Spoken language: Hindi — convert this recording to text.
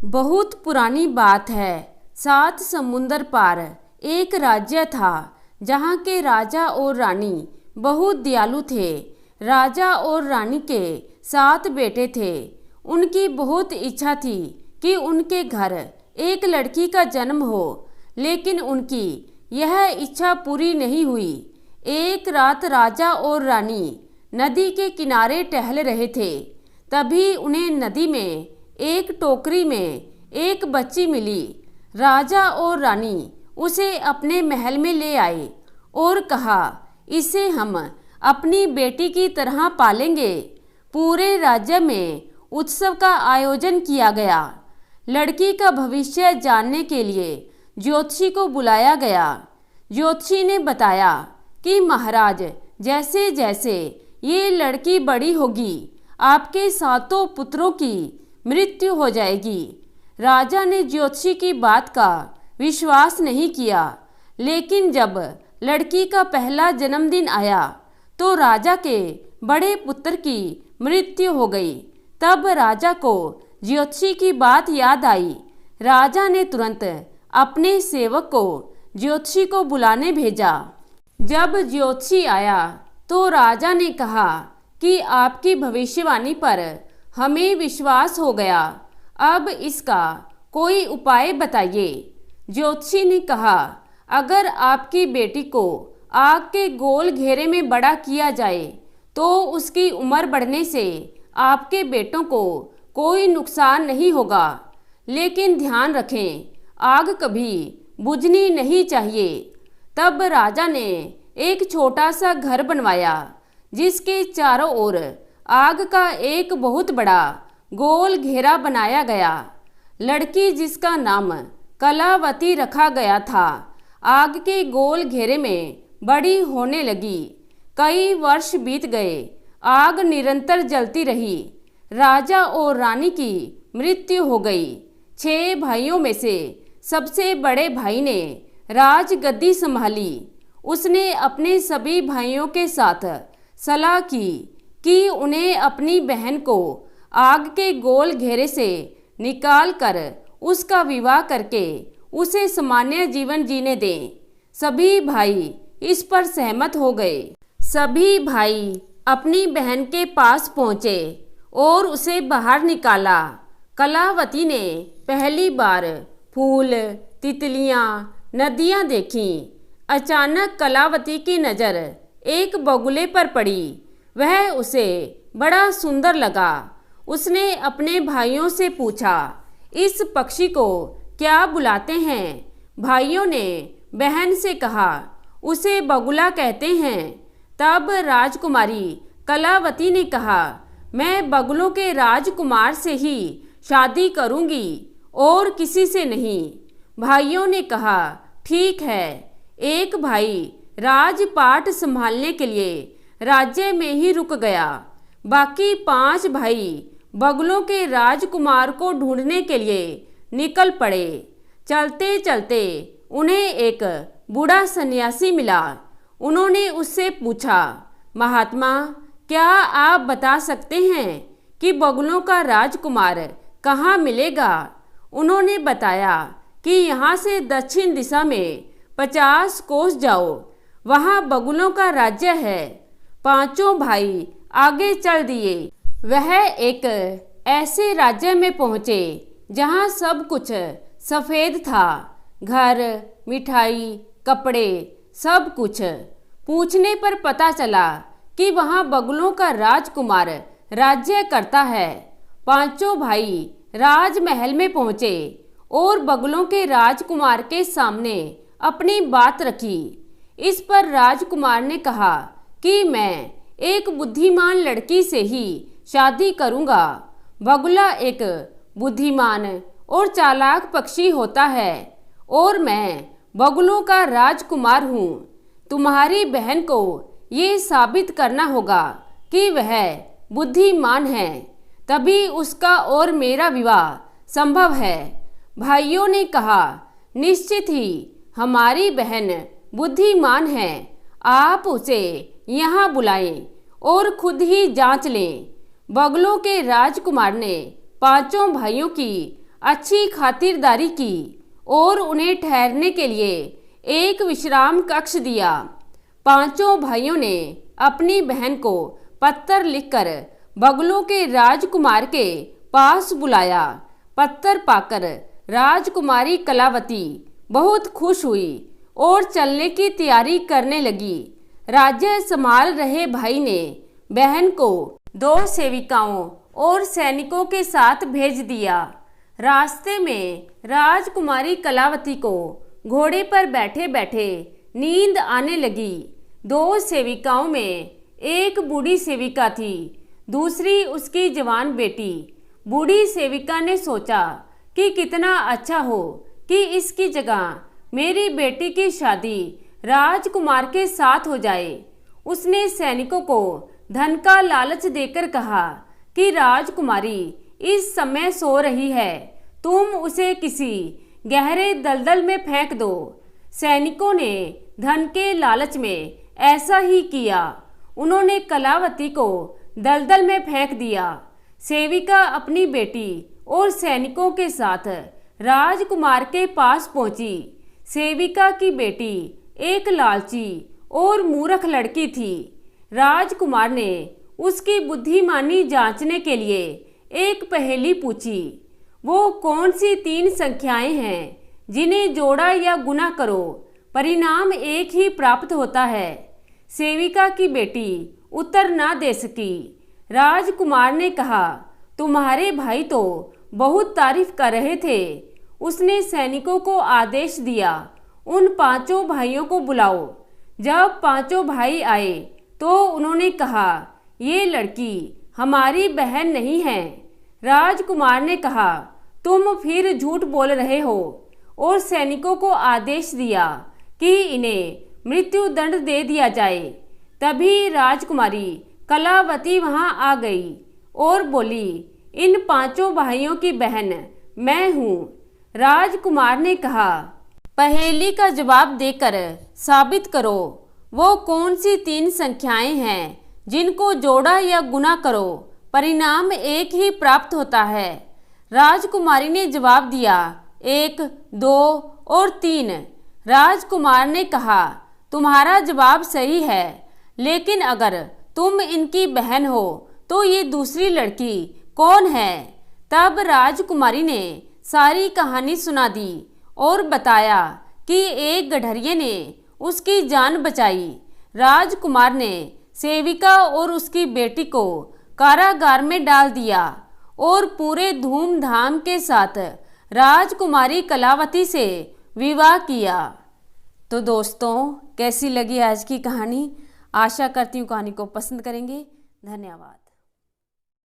बहुत पुरानी बात है। 7 समुंदर पार एक राज्य था जहाँ के राजा और रानी बहुत दयालु थे। राजा और रानी के 7 बेटे थे। उनकी बहुत इच्छा थी कि उनके घर एक लड़की का जन्म हो, लेकिन उनकी यह इच्छा पूरी नहीं हुई। एक रात राजा और रानी नदी के किनारे टहल रहे थे। तभी उन्हें नदी में एक टोकरी में एक बच्ची मिली। राजा और रानी उसे अपने महल में ले आए और कहा, इसे हम अपनी बेटी की तरह पालेंगे। पूरे राज्य में उत्सव का आयोजन किया गया। लड़की का भविष्य जानने के लिए ज्योतिषी को बुलाया गया। ज्योतिषी ने बताया कि महाराज, जैसे जैसे ये लड़की बड़ी होगी, आपके 7 पुत्रों की मृत्यु हो जाएगी। राजा ने ज्योतिषी की बात का विश्वास नहीं किया, लेकिन जब लड़की का पहला जन्मदिन आया तो राजा के बड़े पुत्र की मृत्यु हो गई। तब राजा को ज्योतिषी की बात याद आई। राजा ने तुरंत अपने सेवक को ज्योतिषी को बुलाने भेजा। जब ज्योतिषी आया तो राजा ने कहा कि आपकी भविष्यवाणी पर हमें विश्वास हो गया। अब इसका कोई उपाय बताइए। ज्योतिषी ने कहा, अगर आपकी बेटी को आग के गोल घेरे में बड़ा किया जाए तो उसकी उम्र बढ़ने से आपके बेटों को कोई नुकसान नहीं होगा। लेकिन ध्यान रखें, आग कभी बुझनी नहीं चाहिए। तब राजा ने एक छोटा सा घर बनवाया जिसके चारों ओर आग का एक बहुत बड़ा गोल घेरा बनाया गया। लड़की, जिसका नाम कलावती रखा गया था, आग के गोल घेरे में बड़ी होने लगी। कई वर्ष बीत गए। आग निरंतर जलती रही। राजा और रानी की मृत्यु हो गई। 6 भाइयों में से सबसे बड़े भाई ने राजगद्दी संभाली। उसने अपने सभी भाइयों के साथ सलाह की कि उन्हें अपनी बहन को आग के गोल घेरे से निकाल कर उसका विवाह करके उसे सामान्य जीवन जीने दें। सभी भाई इस पर सहमत हो गए। सभी भाई अपनी बहन के पास पहुँचे और उसे बाहर निकाला। कलावती ने पहली बार फूल, तितलियाँ, नदियाँ देखीं। अचानक कलावती की नज़र एक बगुले पर पड़ी। वह उसे बड़ा सुंदर लगा। उसने अपने भाइयों से पूछा, इस पक्षी को क्या बुलाते हैं? भाइयों ने बहन से कहा, उसे बगुला कहते हैं। तब राजकुमारी कलावती ने कहा, मैं बगुलों के राजकुमार से ही शादी करूंगी और किसी से नहीं। भाइयों ने कहा, ठीक है। एक भाई राजपाट संभालने के लिए राज्य में ही रुक गया। बाकी 5 भाई बगुलों के राजकुमार को ढूंढने के लिए निकल पड़े। चलते चलते उन्हें एक बूढ़ा सन्यासी मिला। उन्होंने उससे पूछा, महात्मा, क्या आप बता सकते हैं कि बगुलों का राजकुमार कहाँ मिलेगा? उन्होंने बताया कि यहाँ से दक्षिण दिशा में 50 कोस जाओ, वहाँ बगुलों का राज्य है। 5 भाई आगे चल दिए। वह एक ऐसे राज्य में पहुँचे जहाँ सब कुछ सफ़ेद था। घर, मिठाई, कपड़े, सब कुछ। पूछने पर पता चला कि वहाँ बगुलों का राजकुमार राज्य करता है। 5 भाई राजमहल में पहुँचे और बगुलों के राजकुमार के सामने अपनी बात रखी। इस पर राजकुमार ने कहा कि मैं एक बुद्धिमान लड़की से ही शादी करूँगा। बगुला एक बुद्धिमान और चालाक पक्षी होता है और मैं बगुलों का राजकुमार हूँ। तुम्हारी बहन को ये साबित करना होगा कि वह बुद्धिमान है, तभी उसका और मेरा विवाह संभव है। भाइयों ने कहा, निश्चित ही हमारी बहन बुद्धिमान है। आप उसे यहाँ बुलाएं और खुद ही जांच लें। बगुलों के राजकुमार ने 5 भाइयों की अच्छी खातिरदारी की और उन्हें ठहरने के लिए एक विश्राम कक्ष दिया। पांचों भाइयों ने अपनी बहन को पत्र लिखकर बगलों के राजकुमार के पास बुलाया। पत्र पाकर राजकुमारी कलावती बहुत खुश हुई और चलने की तैयारी करने लगी। राज्य संभाल रहे भाई ने बहन को 2 सेविकाओं और सैनिकों के साथ भेज दिया। रास्ते में राजकुमारी कलावती को घोड़े पर बैठे बैठे नींद आने लगी। 2 सेविकाओं में एक बूढ़ी सेविका थी, दूसरी उसकी जवान बेटी। बूढ़ी सेविका ने सोचा कि कितना अच्छा हो कि इसकी जगह मेरी बेटी की शादी राजकुमार के साथ हो जाए। उसने सैनिकों को धन का लालच देकर कहा कि राजकुमारी इस समय सो रही है, तुम उसे किसी गहरे दलदल में फेंक दो। सैनिकों ने धन के लालच में ऐसा ही किया। उन्होंने कलावती को दलदल में फेंक दिया। सेविका अपनी बेटी और सैनिकों के साथ राजकुमार के पास पहुंची। सेविका की बेटी एक लालची और मूर्ख लड़की थी। राजकुमार ने उसकी बुद्धिमानी जांचने के लिए एक पहेली पूछी। वो कौन सी 3 संख्याएं हैं जिन्हें जोड़ा या गुना करो परिणाम एक ही प्राप्त होता है? सेविका की बेटी उत्तर ना दे सकी। राजकुमार ने कहा, तुम्हारे भाई तो बहुत तारीफ कर रहे थे। उसने सैनिकों को आदेश दिया, उन 5 भाइयों को बुलाओ। जब 5 भाई आए तो उन्होंने कहा, ये लड़की हमारी बहन नहीं है। राजकुमार ने कहा, तुम फिर झूठ बोल रहे हो, और सैनिकों को आदेश दिया कि इन्हें मृत्यु दंड दे दिया जाए। तभी राजकुमारी कलावती वहां आ गई और बोली, इन 5 भाइयों की बहन मैं हूँ। राजकुमार ने कहा, पहेली का जवाब देकर साबित करो वो कौन सी 3 संख्याएं हैं जिनको जोड़ा या गुना करो परिणाम एक ही प्राप्त होता है। राजकुमारी ने जवाब दिया, 1, 2 और 3। राजकुमार ने कहा, तुम्हारा जवाब सही है, लेकिन अगर तुम इनकी बहन हो तो ये दूसरी लड़की कौन है? तब राजकुमारी ने सारी कहानी सुना दी और बताया कि एक गडरिये ने उसकी जान बचाई। राजकुमार ने सेविका और उसकी बेटी को कारागार में डाल दिया और पूरे धूमधाम के साथ राजकुमारी कलावती से विवाह किया। तो दोस्तों, कैसी लगी आज की कहानी? आशा करती हूँ कहानी को पसंद करेंगे। धन्यवाद।